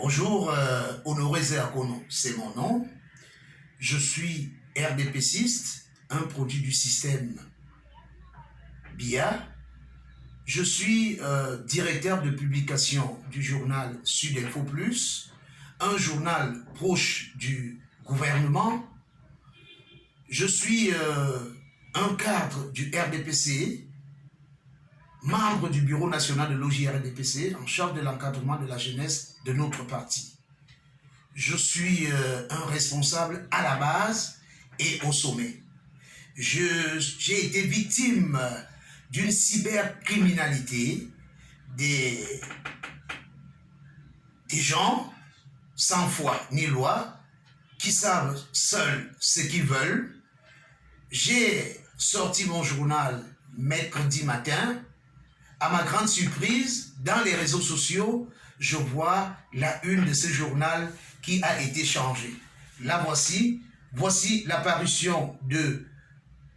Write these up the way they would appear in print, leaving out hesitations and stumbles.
Bonjour, Honoré Zéakono, c'est mon nom. Je suis RDPciste, un produit du système BIA. Je suis directeur de publication du journal Sud Info Plus, un journal proche du gouvernement. Je suis un cadre du RDPC, membre du Bureau national de l'OJRDPC, en charge de l'encadrement de la jeunesse de notre parti. Je suis un responsable à la base et au sommet. J'ai été victime d'une cybercriminalité, des gens sans foi ni loi, qui savent seuls ce qu'ils veulent. J'ai sorti mon journal mercredi matin. À ma grande surprise, dans les réseaux sociaux, je vois la une de ce journal qui a été changée. La voici. Voici l'apparition de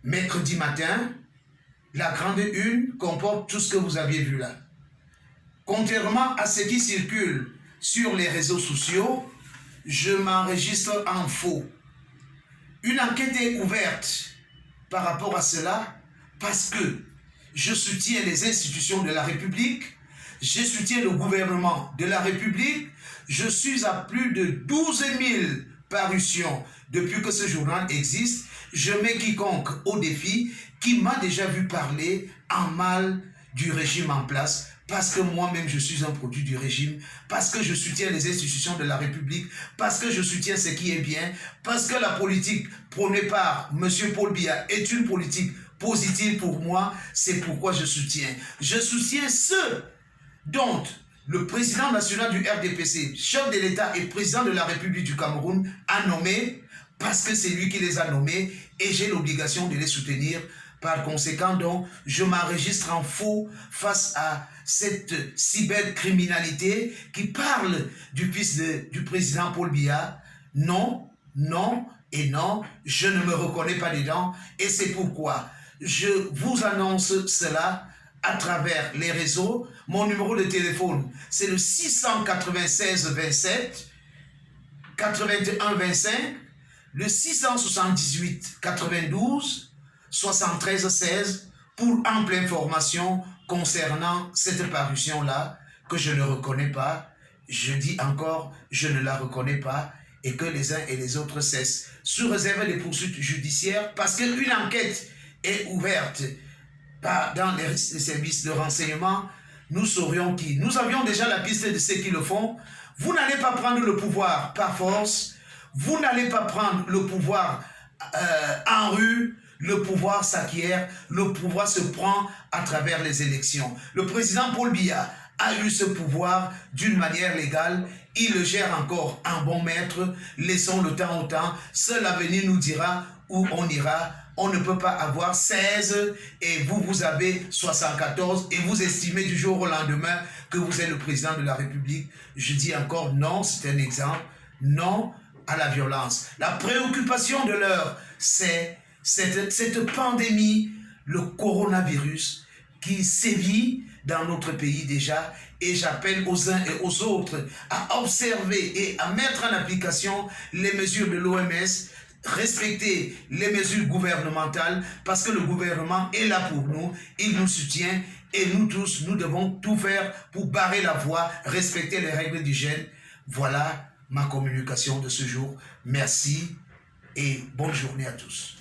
mercredi matin. La grande une comporte tout ce que vous aviez vu là. Contrairement à ce qui circule sur les réseaux sociaux, je m'enregistre en faux. Une enquête est ouverte par rapport à cela parce que je soutiens les institutions de la République, je soutiens le gouvernement de la République, je suis à plus de 12 000 parutions depuis que ce journal existe. Je mets quiconque au défi qui m'a déjà vu parler en mal du régime en place, parce que moi-même je suis un produit du régime, parce que je soutiens les institutions de la République, parce que je soutiens ce qui est bien, parce que la politique prônée par M. Paul Biya est une politique positive pour moi. C'est pourquoi je soutiens. Je soutiens ceux dont le président national du RDPC, chef de l'État et président de la République du Cameroun a nommé, parce que c'est lui qui les a nommés et j'ai l'obligation de les soutenir. Par conséquent, donc, je m'enregistre en faux face à cette cybercriminalité qui parle du fils du président Paul Biya. Non, non et non, je ne me reconnais pas dedans et c'est pourquoi je vous annonce cela à travers les réseaux. Mon numéro de téléphone, c'est le 696 27 81 25, le 678 92 73 16 pour ample information concernant cette parution-là que je ne reconnais pas. Je dis encore, je ne la reconnais pas et que les uns et les autres cessent. Sous réserve des poursuites judiciaires, parce qu'une enquête est ouverte dans les services de renseignement, nous saurions qui. Nous avions déjà la piste de ceux qui le font. Vous n'allez pas prendre le pouvoir par force. Vous n'allez pas prendre le pouvoir en rue. Le pouvoir s'acquiert, le pouvoir se prend à travers les élections. Le président Paul Biya a eu ce pouvoir d'une manière légale. Il le gère encore en bon maître. Laissons le temps au temps. Seul l'avenir nous dira où on ira. On ne peut pas avoir 16 et vous avez 74 et vous estimez du jour au lendemain que vous êtes le président de la République. Je dis encore non, c'est un exemple. Non à la violence. La préoccupation de l'heure, c'est cette pandémie, le coronavirus qui sévit dans notre pays déjà, et j'appelle aux uns et aux autres à observer et à mettre en application les mesures de l'OMS, respecter les mesures gouvernementales, parce que le gouvernement est là pour nous, il nous soutient, et nous tous, nous devons tout faire pour barrer la voie, respecter les règles d'hygiène. Voilà ma communication de ce jour. Merci et bonne journée à tous.